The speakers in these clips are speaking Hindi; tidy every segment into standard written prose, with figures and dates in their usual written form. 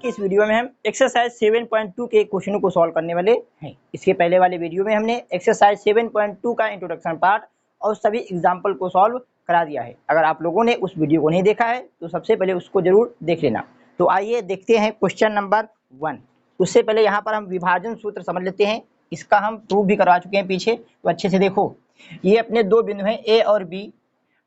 इस वीडियो में हम एक्सरसाइज 7.2 के क्वेश्चनों को सॉल्व करने वाले हैं। इसके पहले वाले वीडियो में हमने एक्सरसाइज 7.2 का इंट्रोडक्शन पार्ट और सभी एग्जाम्पल को सॉल्व करा दिया है। अगर आप लोगों ने उस वीडियो को नहीं देखा है तो सबसे पहले उसको जरूर देख लेना। तो आइए देखते हैं क्वेश्चन नंबर 1। उससे पहले यहाँ पर हम विभाजन सूत्र समझ लेते हैं। इसका हम प्रूफ भी करवा चुके हैं पीछे, तो अच्छे से देखो। ये अपने दो बिंदु हैं ए और बी,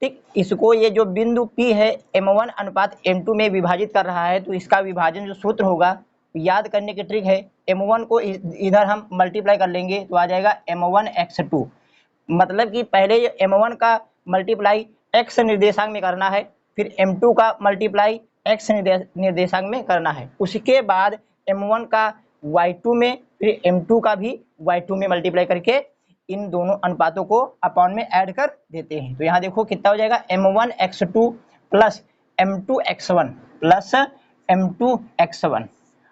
ठीक। इसको ये जो बिंदु P है m1 अनुपात m2 में विभाजित कर रहा है, तो इसका विभाजन जो सूत्र होगा याद करने की ट्रिक है। m1 को इधर हम मल्टीप्लाई कर लेंगे तो आ जाएगा m1x2। मतलब कि पहले ये m1 का मल्टीप्लाई x निर्देशांक में करना है, फिर m2 का मल्टीप्लाई x निर्देशांक में करना है। उसके बाद m1 का y2 में, फिर m2 का भी y2 में मल्टीप्लाई करके इन दोनों अनुपातों को अपॉन में ऐड कर देते हैं। तो यहाँ देखो कितना हो जाएगा, m1x2 plus m2x1 plus m2x1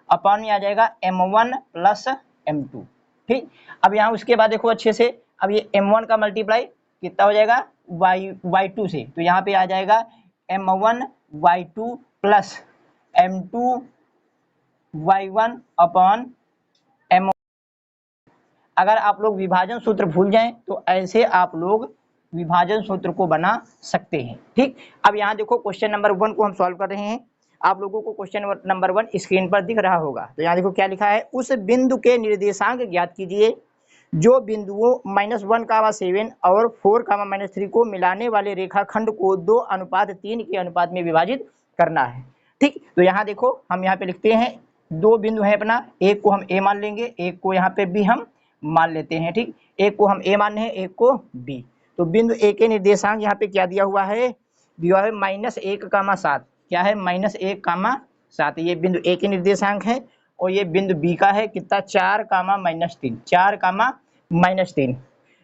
upon में आ जाएगा m1 प्लस m2, ठीक। अब यहाँ उसके बाद देखो अच्छे से, अब ये m1 का मल्टीप्लाई कितना हो जाएगा y2 से, तो यहाँ पे आ जाएगा m1 y2 plus m2 y1 upon m। अगर आप लोग विभाजन सूत्र भूल जाएं तो ऐसे आप लोग विभाजन सूत्र को बना सकते हैं, ठीक। अब यहाँ देखो क्वेश्चन नंबर 1 को हम सॉल्व कर रहे हैं। आप लोगों को क्वेश्चन नंबर 1 स्क्रीन पर दिख रहा होगा। तो यहाँ देखो क्या लिखा है, उस बिंदु के निर्देशांक ज्ञात कीजिए जो बिंदुओं -1, 7 और 4, -3 को मिलाने वाले रेखाखंड को 2:3 के अनुपात में विभाजित करना है, ठीक। तो यहाँ देखो हम यहाँ पे लिखते हैं, दो बिंदु है अपना, एक को हम ए मान लेंगे, एक को यहाँ पे बी हम मान लेते हैं, ठीक। एक को हम ए मान रहे हैं, एक को बी। तो बिंदु ए के निर्देशांक यहाँ पे क्या दिया हुआ है, दिया है -1, 7। क्या है, -1, 7। ये बिंदु ए के निर्देशांक है और ये बिंदु बी का है कितना, 4, -3। 4, -3।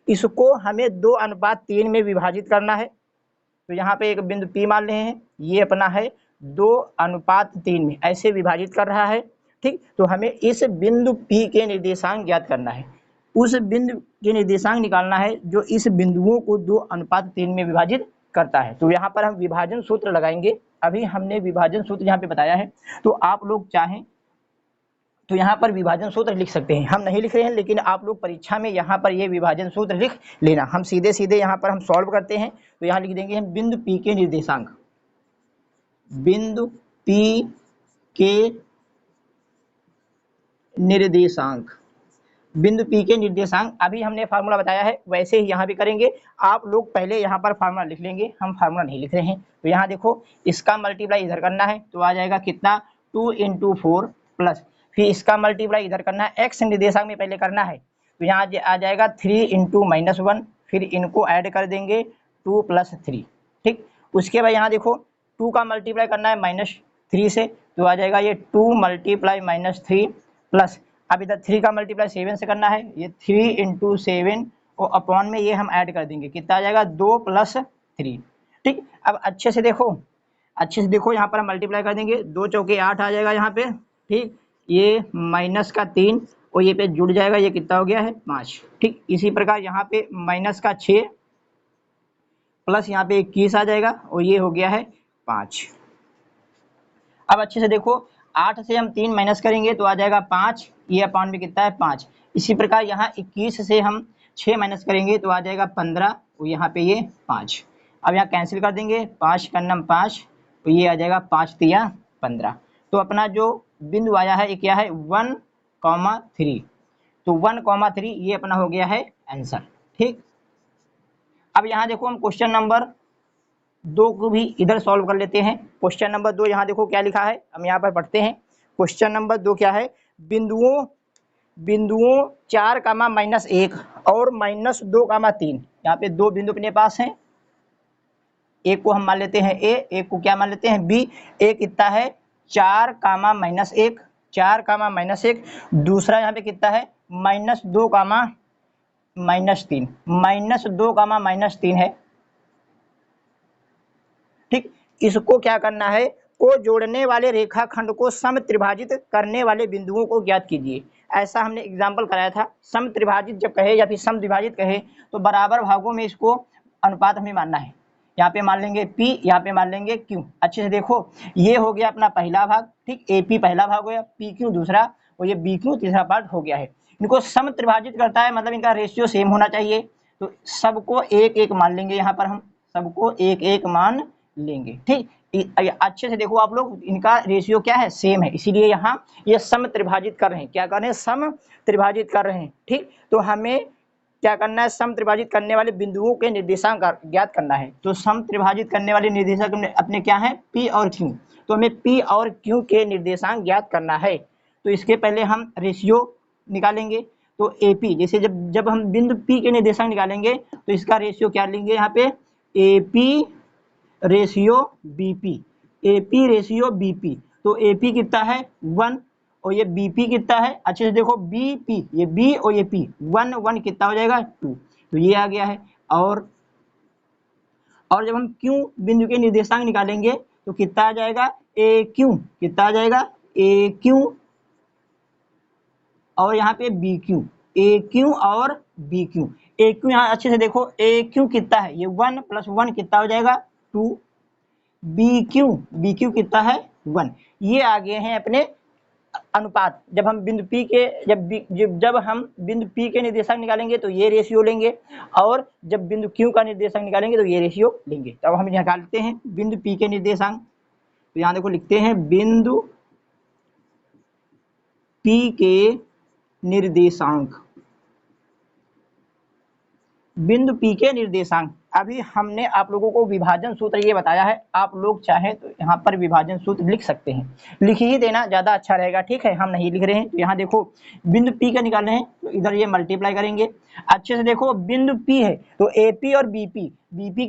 इसको हमें 2:3 में विभाजित करना है। तो यहाँ पे एक बिंदु पी मान रहे हैं, ये अपना है 2:3 में ऐसे विभाजित कर रहा है, ठीक। तो हमें इस बिंदु पी के निर्देशांक ज्ञात करना है, उस बिंदु के निर्देशांक निकालना है जो इस बिंदुओं को 2:3 में विभाजित करता है। तो यहाँ पर हम विभाजन सूत्र लगाएंगे। अभी हमने विभाजन सूत्र यहाँ पे बताया है, तो आप लोग चाहें तो यहाँ पर विभाजन सूत्र लिख सकते हैं। हम नहीं लिख रहे हैं, लेकिन आप लोग परीक्षा में यहाँ पर ये विभाजन सूत्र लिख लेना। हम सीधे सीधे यहाँ पर हम सॉल्व करते हैं। तो यहाँ लिख देंगे हम बिंदु पी के निर्देशांक, बिंदु पी के निर्देशांक, बिंदु पी के निर्देशांक। अभी हमने फार्मूला बताया है, वैसे ही यहाँ भी करेंगे। आप लोग पहले यहाँ पर फार्मूला लिख लेंगे, हम फार्मूला नहीं लिख रहे हैं। तो यहाँ देखो इसका मल्टीप्लाई इधर करना है, तो आ जाएगा कितना, 2 × 4 प्लस, फिर इसका मल्टीप्लाई इधर करना है, एक्स निर्देशांक में पहले करना है। तो यहाँ आ जाएगा 3 × -1, फिर इनको ऐड कर देंगे 2 + 3, ठीक। उसके बाद यहाँ देखो 2 का मल्टीप्लाई करना है -3 से, तो आ जाएगा ये 2 × -3 प्लस, अब इधर 3 का मल्टीप्लाई 7 से करना है, ये 3 × 7 और अपॉन में ये हम ऐड कर देंगे, कितना आ जाएगा 2 + 3, ठीक। अब अच्छे से देखो यहाँ पर हम मल्टीप्लाई कर देंगे, 2 चौके 8 आ जाएगा यहाँ पे, ठीक। ये -3 और ये पे जुड़ जाएगा, ये कितना हो गया है 5, ठीक। इसी प्रकार यहाँ पे -6 प्लस यहाँ पे 21 आ जाएगा और ये हो गया है 5। अब अच्छे से देखो 8 से हम 3 माइनस करेंगे तो आ जाएगा 5, ये अपॉन में कितना है 5। इसी प्रकार यहाँ 21 से हम 6 माइनस करेंगे तो आ जाएगा 15 और यहाँ पे ये 5। अब यहाँ कैंसिल कर देंगे, 5 का नम 5 तो ये आ जाएगा 5 × 3 = 15। तो अपना जो बिंदु आया है ये क्या है, 1,3। तो 1,3 ये अपना हो गया है आंसर, ठीक। अब यहाँ देखो हम क्वेश्चन नंबर 2 को भी इधर सॉल्व कर लेते हैं। क्वेश्चन नंबर 2 यहाँ देखो क्या लिखा है, हम यहाँ पर पढ़ते हैं। क्वेश्चन नंबर 2 क्या है, बिंदुओं 4, -1 और -2, 3। यहाँ पे दो बिंदु अपने पास हैं, एक को हम मान लेते हैं ए, एक को क्या मान लेते हैं बी। एक कितना है 4, -1, 4, -1। दूसरा यहाँ पे कितना है -2, -3, -2, -3 है, ठीक। इसको क्या करना है, को जोड़ने वाले रेखाखंड को समत्रिभाजित करने वाले बिंदुओं को ज्ञात कीजिए। ऐसा हमने एग्जाम्पल कराया था। समत्रिभाजित जब कहे या फिर समद्विभाजित कहे तो बराबर भागों में इसको अनुपात हमें मानना है। यहाँ पे मान लेंगे P, यहाँ पे मान लेंगे Q। अच्छे से देखो, ये हो गया अपना पहला भाग, ठीक, AP पहला भाग हो गया, PQ दूसरा, और ये BQ तीसरा पार्ट हो गया है। इनको सम त्रिभाजित करता है, मतलब इनका रेशियो सेम होना चाहिए, तो सबको एक एक मान लेंगे, यहाँ पर हम सबको एक एक मान लेंगे, ठीक। अच्छे से देखो आप लोग, इनका रेशियो क्या है, सेम है, इसीलिए यहाँ ये सम त्रिभाजित कर रहे हैं। क्या कर रहे हैं, सम त्रिभाजित कर रहे हैं, ठीक। तो हमें क्या करना है, सम त्रिभाजित करने वाले बिंदुओं के निर्देशांक ज्ञात करना है। तो सम त्रिभाजित करने वाले निर्देशांक अपने क्या है, P और Q। तो हमें P और Q के निर्देशांक ज्ञात करना है। तो इसके पहले हम रेशियो निकालेंगे। तो AP, जैसे जब हम बिंदु P के निर्देशांक निकालेंगे तो इसका रेशियो क्या लेंगे, यहाँ पे AP ratio BP, AP ratio BP। तो AP कितना है 1, और ये BP कितना है, अच्छे से देखो BP, ये B और ये P, 1 1 कितना हो जाएगा 2, तो ये आ गया है। और जब हम Q बिंदु के निर्देशांक निकालेंगे तो कितना आ जाएगा, AQ, कितना आ जाएगा AQ, और यहाँ पे BQ, AQ और BQ। AQ यहाँ अच्छे से देखो, AQ कितना है, ये 1 + 1 कितना हो जाएगा 2, BQ कितना है 1। ये आ गए हैं अपने अनुपात। जब हम बिंदु P के जब हम बिंदु P के निर्देशांक निकालेंगे तो ये रेशियो लेंगे, और जब बिंदु Q का निर्देशांक निकालेंगे तो ये रेशियो लेंगे। तब हम यहाँ निकालते हैं बिंदु P के निर्देशांक। तो यहाँ देखो लिखते हैं बिंदु P के निर्देशांक, बिंदु P के निर्देशांक। अभी हमने आप लोगों को विभाजन सूत्र ये बताया है, आप लोग चाहे तो यहाँ पर विभाजन सूत्र लिख सकते हैं, लिख ही देना ज़्यादा अच्छा रहेगा, ठीक है। हम नहीं लिख रहे हैं। तो यहाँ देखो बिंदु P का निकालने हैं, तो इधर ये मल्टीप्लाई करेंगे। अच्छे से देखो बिंदु P है तो AP और BP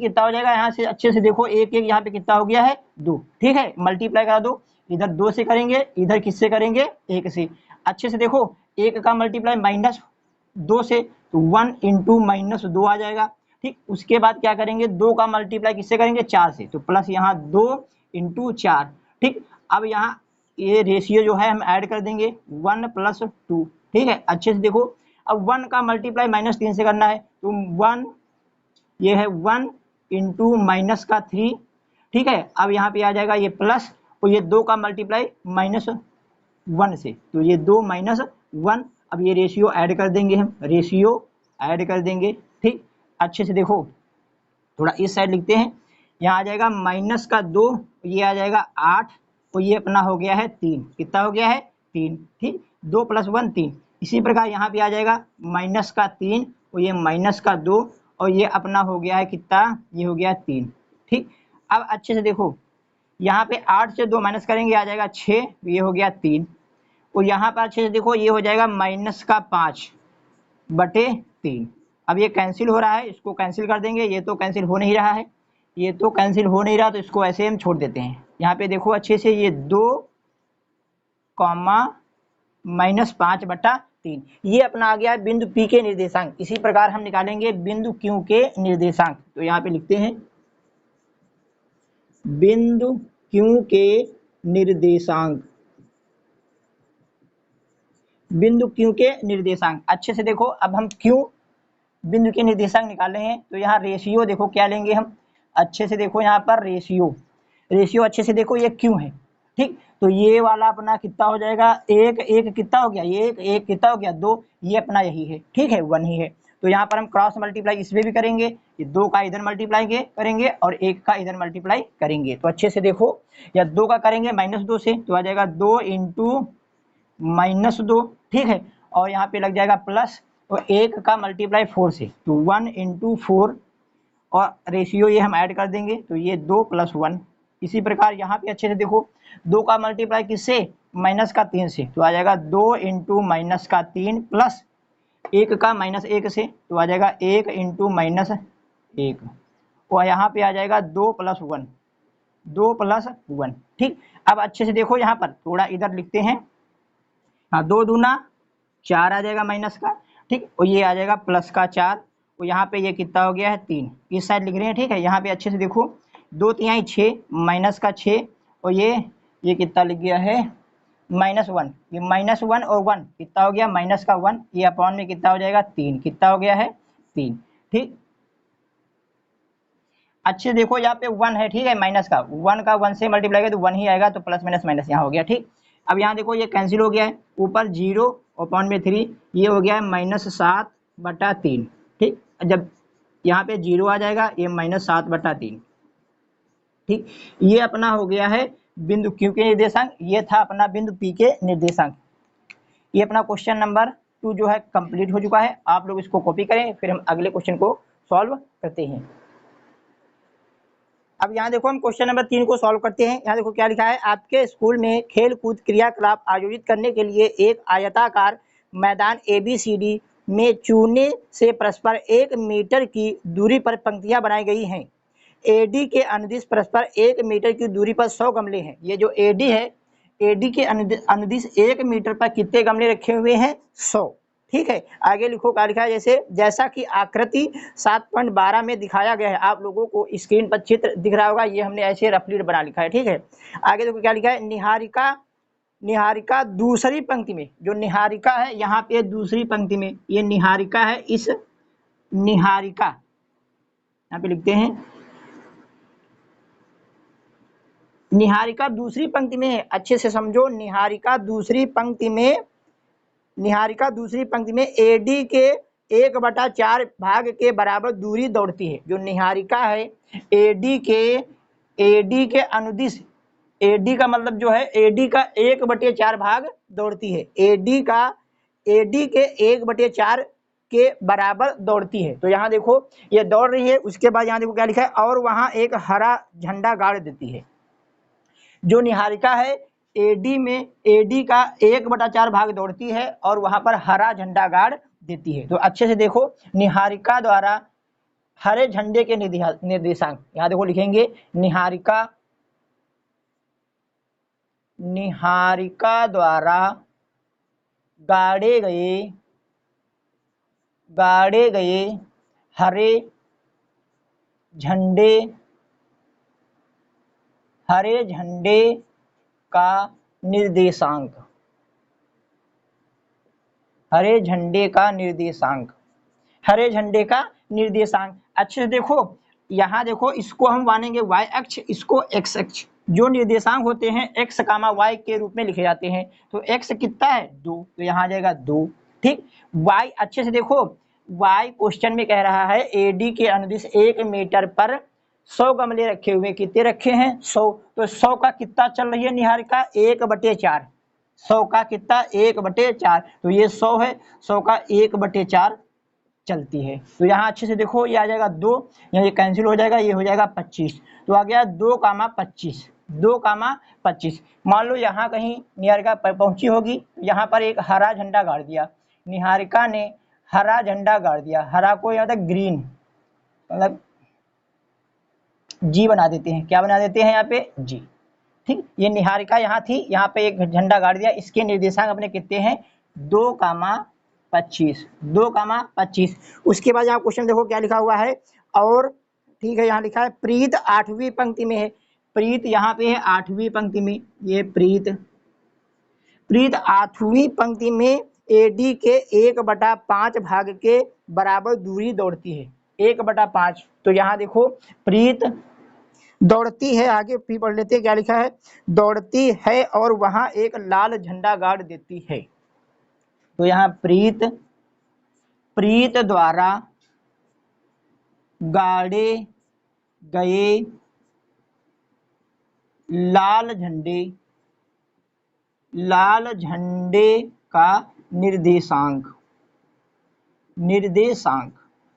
कितना हो जाएगा, यहाँ से अच्छे से देखो एक एक यहाँ पे कितना हो गया है 2, ठीक है, मल्टीप्लाई करा दो। इधर 2 से करेंगे, इधर किससे करेंगे 1 से। अच्छे से देखो 1 का मल्टीप्लाई -2 से, तो 1 × -2 आ जाएगा, ठीक। उसके बाद क्या करेंगे, 2 का मल्टीप्लाई किससे करेंगे 4 से, तो प्लस यहाँ 2 × 4, ठीक। अब यहाँ ये रेशियो जो है हम ऐड कर देंगे 1 + 2, ठीक है। अच्छे से देखो, अब 1 का मल्टीप्लाई -3 से करना है, तो 1, ये है 1 × -3, ठीक है। अब यहाँ पे आ जाएगा ये प्लस, और ये 2 का मल्टीप्लाई -1 से, तो ये 2 - 1। अब ये रेशियो ऐड कर देंगे, हम रेशियो ऐड कर देंगे, ठीक। अच्छे से देखो, थोड़ा इस साइड लिखते हैं, यहाँ आ जाएगा -2, ये आ जाएगा 8, तो ये अपना हो गया है 3, कितना हो गया है 3, ठीक। 2 + 1 3। इसी प्रकार यहाँ पे आ जाएगा -3, और ये -2, और ये अपना हो गया है कितना, ये हो गया 3, ठीक। अब अच्छे से देखो, यहाँ पे 8 से 2 माइनस करेंगे, आ जाएगा 6, ये हो गया 3, और यहाँ पर अच्छे से देखो ये हो जाएगा -5/3। अब ये कैंसिल हो रहा है, इसको कैंसिल कर देंगे, ये तो कैंसिल हो नहीं रहा है, ये तो कैंसिल हो नहीं रहा, तो इसको ऐसे हम छोड़ देते हैं। यहाँ पे देखो अच्छे से, ये 2, -5/3, ये अपना आ गया है बिंदु P के निर्देशांक। इसी प्रकार हम निकालेंगे बिंदु Q के निर्देशांक। तो यहाँ पे लिखते हैं बिंदु Q के निर्देशांक, बिंदु Q के निर्देशांक। अच्छे से देखो, अब हम Q बिंदु के निर्देशांक निकाले हैं, तो यहाँ रेशियो देखो क्या लेंगे हम। अच्छे से देखो यहाँ पर रेशियो अच्छे से देखो, ये Q है, ठीक। तो ये वाला अपना कितना हो जाएगा, 1 1 कितना हो गया, ये 1 1 कितना हो गया 2, ये अपना यही है, ठीक है 1 ही है। तो यहाँ पर हम क्रॉस मल्टीप्लाई इसमें भी करेंगे, ये 2 का इधर मल्टीप्लाई करेंगे और 1 का इधर मल्टीप्लाई करेंगे। तो अच्छे से देखो, या 2 का करेंगे -2 से, तो आ जाएगा 2 × -2, ठीक है। और यहाँ पे लग जाएगा प्लस, और 1 का मल्टीप्लाई 4 से, तो 1 × 4, और रेशियो ये हम ऐड कर देंगे, तो ये 2 + 1। इसी प्रकार यहाँ पे अच्छे से देखो, 2 का मल्टीप्लाई किससे, -3 से, तो आ जाएगा 2 × -3 प्लस 1 का -1 से, तो आ जाएगा 1 × -1, और यहाँ पे आ जाएगा 2 + 1, 2 + 1, ठीक। अब अच्छे से देखो, यहाँ पर थोड़ा इधर लिखते हैं, हाँ 2 दूना 4 आ जाएगा माइनस का, ठीक, और ये आ जाएगा प्लस का 4, और यहाँ पे ये कितना हो गया है 3, इस साइड लिख रहे हैं, ठीक है। यहाँ पे अच्छे से देखो, 2 × 6 -6, और ये कितना लिख गया है -1, ये -1 और 1 कितना हो गया -1, ये अपॉन में कितना हो जाएगा 3, कितना हो गया है 3, ठीक। अच्छे देखो यहाँ पे 1 है, ठीक है, माइनस का 1 का 1 से मल्टीप्लाई किया तो 1 ही आएगा, तो प्लस माइनस माइनस यहाँ हो गया, ठीक। अब यहाँ देखो ये कैंसिल हो गया है, ऊपर 0 और पॉइंट में 3, ये हो गया है -7/3, ठीक। जब यहाँ पे 0 आ जाएगा, ये -7/3, ठीक। ये अपना हो गया है बिंदु Q के निर्देशांक, ये था अपना बिंदु P के निर्देशांक। ये अपना क्वेश्चन नंबर 2 जो है कंप्लीट हो चुका है। आप लोग इसको कॉपी करें, फिर हम अगले क्वेश्चन को सॉल्व करते हैं। अब यहाँ देखो हम क्वेश्चन नंबर 3 को सॉल्व करते हैं। यहाँ देखो क्या लिखा है, आपके स्कूल में खेल कूद क्रियाकलाप आयोजित करने के लिए एक आयताकार मैदान ABCD में चूने से परस्पर 1 मीटर की दूरी पर पंक्तियां बनाई गई हैं। AD के अनुदिश परस्पर 1 मीटर की दूरी पर 100 गमले हैं। ये जो AD है, AD के अनुदिश 1 मीटर पर कितने गमले रखे हुए हैं? 100, ठीक है। आगे लिखो क्या लिखा है, जैसा कि आकृति 7.12 में दिखाया गया है। आप लोगों को स्क्रीन पर चित्र दिख रहा होगा, ये हमने ऐसे रफली बना लिखा है, ठीक है। आगे देखो क्या लिखा है, निहारिका दूसरी पंक्ति में, जो निहारिका है यहाँ पे दूसरी पंक्ति में, ये निहारिका है, इस निहारिका यहाँ पे लिखते हैं, निहारिका दूसरी पंक्ति में है, अच्छे से समझो। निहारिका दूसरी पंक्ति में AD के 1/4 भाग के बराबर दूरी दौड़ती है। जो निहारिका है AD के अनुदिश, AD का मतलब जो है AD का 1/4 भाग दौड़ती है, AD के 1/4 के बराबर दौड़ती है। तो यहाँ देखो ये दौड़ रही है। उसके बाद यहाँ देखो क्या लिखा है, और वहाँ एक हरा झंडा गाड़ देती है। जो निहारिका है AD का 1/4 भाग दौड़ती है और वहां पर हरा झंडा गाड़ देती है। तो अच्छे से देखो, निहारिका द्वारा हरे झंडे के निर्देशांक यहाँ देखो लिखेंगे, निहारिका द्वारा गाड़े गए हरे झंडे का निर्देशांक, हरे झंडे का निर्देशांक। अच्छे से देखो, यहाँ देखो, इसको हम मानेंगे y अक्ष, इसको x अक्ष। जो निर्देशांक होते हैं x, y के रूप में लिखे जाते हैं। तो x कितना है? 2, तो यहाँ आ जाएगा 2, ठीक। y अच्छे से देखो, y क्वेश्चन में कह रहा है AD के अनुदिश 1 मीटर पर 100 गमले रखे हुए। कितने रखे हैं? 100। तो 100 का कितना चल रही है निहारिका? 1/4। 100 का कितना? 1/4। तो ये 100 है, 100 का 1/4 चलती है। तो यहाँ अच्छे से देखो, ये आ जाएगा 2, यहाँ ये कैंसिल हो जाएगा, ये हो जाएगा 25। तो आ गया 2,25, 2,25। मान लो यहाँ कहीं निहारिका पहुंची होगी, यहाँ पर एक हरा झंडा गाड़ दिया, निहारिका ने हरा झंडा गाड़ दिया। हरा को यहाँ तक ग्रीन, मतलब G बना देते हैं। क्या बना देते हैं यहाँ पे? G, ठीक। ये निहारिका यहाँ थी, यहाँ पे एक झंडा गाड़ दिया। इसके निर्देशांक अपने कितने हैं? 2,25, 2,25। उसके बाद यहाँ क्वेश्चन देखो क्या लिखा हुआ है, और ठीक है, यहाँ लिखा है प्रीत 8वीं पंक्ति में है। प्रीत यहाँ पे है 8वीं पंक्ति में, ये प्रीत 8वीं पंक्ति में AD के 1/5 भाग के बराबर दूरी दौड़ती है, 1/5। तो यहाँ देखो प्रीत दौड़ती है, आगे पी पढ़ लेते हैं क्या लिखा है, दौड़ती है और वहां एक लाल झंडा गाड़ देती है। तो यहाँ प्रीत द्वारा गाड़े गए लाल झंडे का निर्देशांक।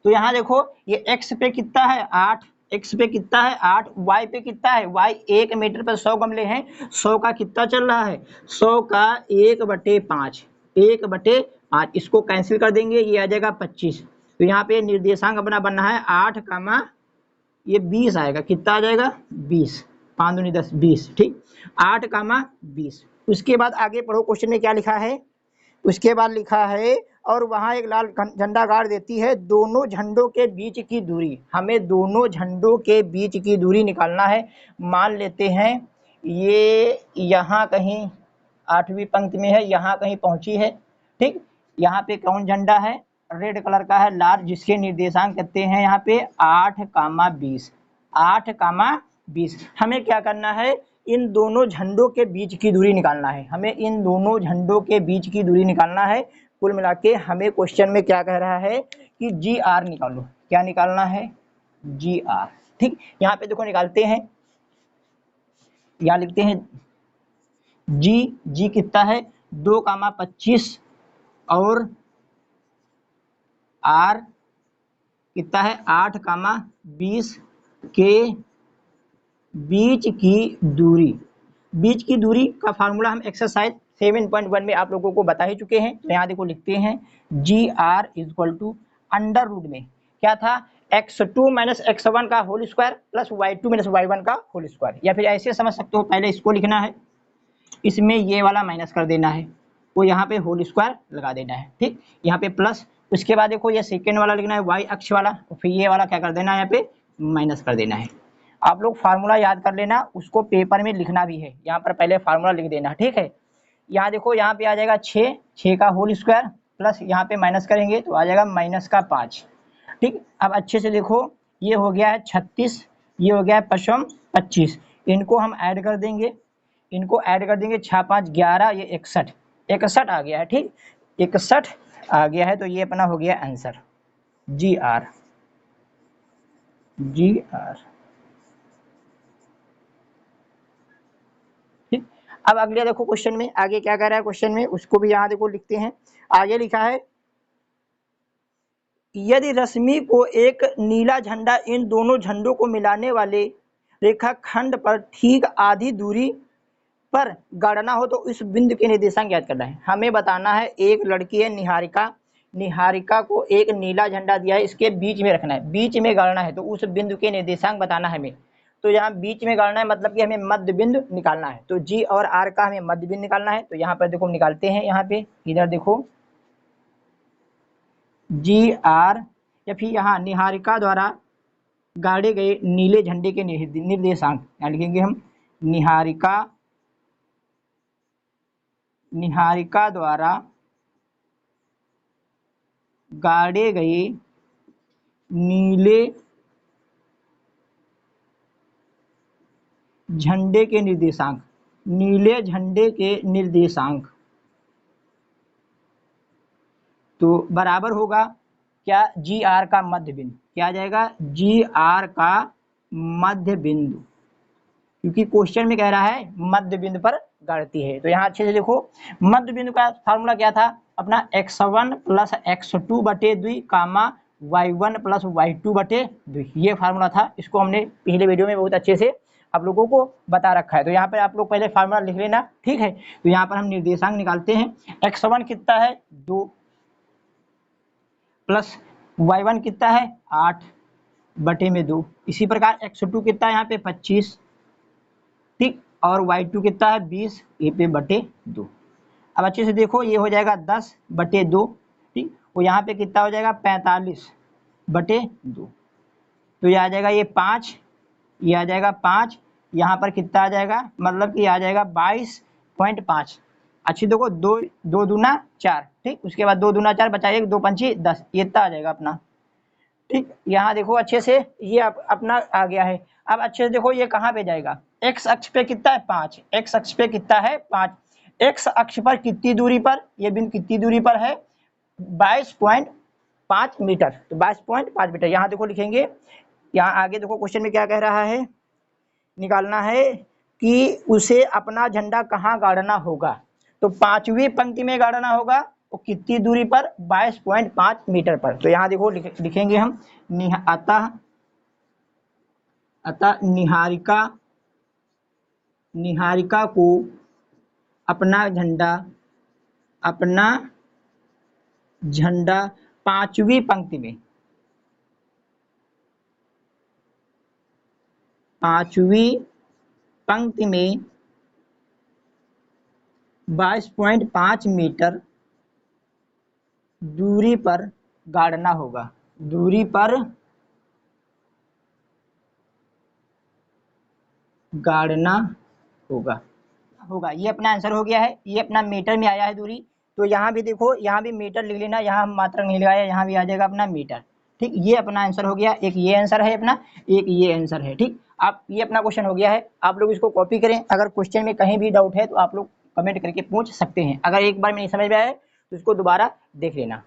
तो यहाँ देखो, ये x पे कितना है? 8, x पे कितना है? 8, y पे कितना है? y 1 मीटर पर 100 गमले हैं। 100 का कितना चल रहा है? 100 का 1/5, 1/5। इसको कैंसिल कर देंगे, ये आ जाएगा 25। तो यहाँ पे निर्देशांक अपना बनना है 8, ये 20 आएगा। कितना आ जाएगा? 20, 5 दूनी 10, 20, ठीक। 8,20। उसके बाद आगे पढ़ो, क्वेश्चन में क्या लिखा है। उसके बाद लिखा है, और वहां एक लाल झंडा गाड़ देती है। दोनों झंडों के बीच की दूरी, हमें दोनों झंडों के बीच की दूरी निकालना है। मान लेते हैं ये यहाँ कहीं 8वीं पंक्ति में है, यहाँ कहीं पहुंची है, ठीक। यहाँ पे कौन झंडा है? रेड कलर का है, लाल, जिसके निर्देशांक कहते हैं यहाँ पे 8,20। 8,20। हमें क्या करना है, इन दोनों झंडों के बीच की दूरी निकालना है, हमें इन दोनों झंडों के बीच की दूरी निकालना है। कुल मिला के हमें क्वेश्चन में क्या कह रहा है कि जी आर निकालो। क्या निकालना है, जी आर। ठीक, यहाँ पे देखो निकालते हैं, यहाँ लिखते हैं जी कितना है 2,25 और आर कितना है 8,20 के बीच की दूरी। बीच की दूरी का फार्मूला हम एक्सरसाइज 7.1 में आप लोगों को बता ही चुके हैं। तो यहाँ देखो लिखते हैं G R equal to under root में क्या था, x2 माइनस x1 का whole square plus y2 minus y1 का होल स्क्वायर। या फिर ऐसे समझ सकते हो, पहले इसको लिखना है, इसमें ये वाला माइनस कर देना है, वो यहाँ पे होल स्क्वायर लगा देना है। ठीक, यहाँ पे प्लस, उसके बाद देखो ये सेकेंड वाला लिखना है y अक्ष वाला, तो फिर ये वाला क्या कर देना है, यहाँ पे माइनस कर देना है। आप लोग फार्मूला याद कर लेना, उसको पेपर में लिखना भी है, यहाँ पर पहले फार्मूला लिख देना। ठीक है, यहाँ देखो यहाँ पे आ जाएगा 6 का होल स्क्वायर प्लस यहाँ पे माइनस करेंगे तो आ जाएगा माइनस का 5। ठीक, अब अच्छे से देखो, ये हो गया है 36, ये हो गया है 25, इनको हम ऐड कर देंगे, इनको ऐड कर देंगे 6 5 11, ये 61 आ गया है। ठीक, 61 आ गया है, तो ये अपना हो गया आंसर जी आर। ठीक, अब अगले देखो क्वेश्चन में आगे क्या कह रहा है, क्वेश्चन में उसको भी यहाँ देखो लिखते हैं। आगे लिखा है यदि रश्मि को एक नीला झंडा इन दोनों झंडों को मिलाने वाले रेखाखंड पर ठीक आधी दूरी पर गाड़ना हो तो इस बिंदु के निर्देशांक ज्ञात करना है। हमें बताना है, एक लड़की है निहारिका को एक नीला झंडा दिया है, इसके बीच में रखना है, बीच में गाड़ना है, तो उस बिंदु के निर्देशांक बताना है हमें। तो यहाँ बीच में गाड़ना है मतलब कि हमें मध्य बिंदु निकालना है, तो जी और आर का हमें मध्य बिंदु निकालना है। तो यहाँ पर देखो निकालते हैं, यहाँ पे इधर देखो जी आर, या फिर यहाँ निहारिका द्वारा गाड़े गए नीले झंडे के निर्देशांक, यहाँ लिखेंगे हम निहारिका द्वारा गाड़े गए नीले झंडे के निर्देशांक, नीले झंडे के निर्देशांक तो बराबर होगा क्या, जी आर का मध्य बिंदु। क्या आ जाएगा, जी आर का मध्य बिंदु, क्योंकि क्वेश्चन में कह रहा है मध्य बिंदु पर गाड़ती है। तो यहाँ अच्छे से देखो, मध्य बिंदु का फार्मूला क्या था अपना, x1 प्लस x2 बटे 2 कामा y1 प्लस y2 बटे 2, ये फार्मूला था। इसको हमने पिछले वीडियो में बहुत अच्छे से आप लोगों को बता रखा है। तो यहाँ पर आप लोग पहले फार्मूला लिख लेना। ठीक है, तो यहाँ पर हम निर्देशांक निकालते हैं, x1 कितना है 2 प्लस y1 कितना है 8 बटे में 2, इसी प्रकार x2 कितना है यहाँ पे 25, ठीक, और y2 कितना है 20, ये पे बटे 2। अब अच्छे से देखो, ये हो जाएगा 10 बटे 2, ठीक, वो यहाँ पे कितना हो जाएगा 45 बटे 2, तो ये आ जाएगा ये 5, ये आ जाएगा 5, यहाँ पर कितना आ जाएगा, मतलब कि आ जाएगा 22.5। अच्छी देखो, 2 दूना 4, ठीक, उसके बाद 2 दूना 4 बचा 1, 2 पंची 10, ये इतना आ जाएगा अपना। ठीक, यहाँ देखो अच्छे से ये अपना आ गया है। अब अच्छे से देखो ये कहाँ पे जाएगा, एक्स अक्ष पे कितना है 5, एक्स अक्ष पे कितना है 5, एक्स अक्ष पर कितनी दूरी पर, ये बिंदु कितनी दूरी पर है 22.5 मीटर, तो 22.5 मीटर यहाँ देखो लिखेंगे। यहाँ आगे देखो क्वेश्चन में क्या कह रहा है, निकालना है कि उसे अपना झंडा कहाँ गाड़ना होगा, तो 5वीं पंक्ति में गाड़ना होगा, वो कितनी दूरी पर 22.5 मीटर पर। तो यहाँ देखो लिखेंगे हम अतः निहारिका को अपना झंडा 5वीं पंक्ति में 22.5 मीटर दूरी पर गाड़ना होगा, दूरी पर गाड़ना होगा। ये अपना आंसर हो गया है, ये अपना मीटर में आया है दूरी। तो यहाँ भी देखो, यहाँ भी मीटर लिख लेना, यहाँ हम मात्रक नहीं लगाया, यहाँ भी आ जाएगा अपना मीटर। ठीक, ये अपना आंसर हो गया, एक ये आंसर है अपना, एक ये आंसर है। ठीक, आप ये अपना क्वेश्चन हो गया है, आप लोग इसको कॉपी करें। अगर क्वेश्चन में कहीं भी डाउट है तो आप लोग कमेंट करके पूछ सकते हैं। अगर एक बार में नहीं समझ में आया तो इसको दोबारा देख लेना।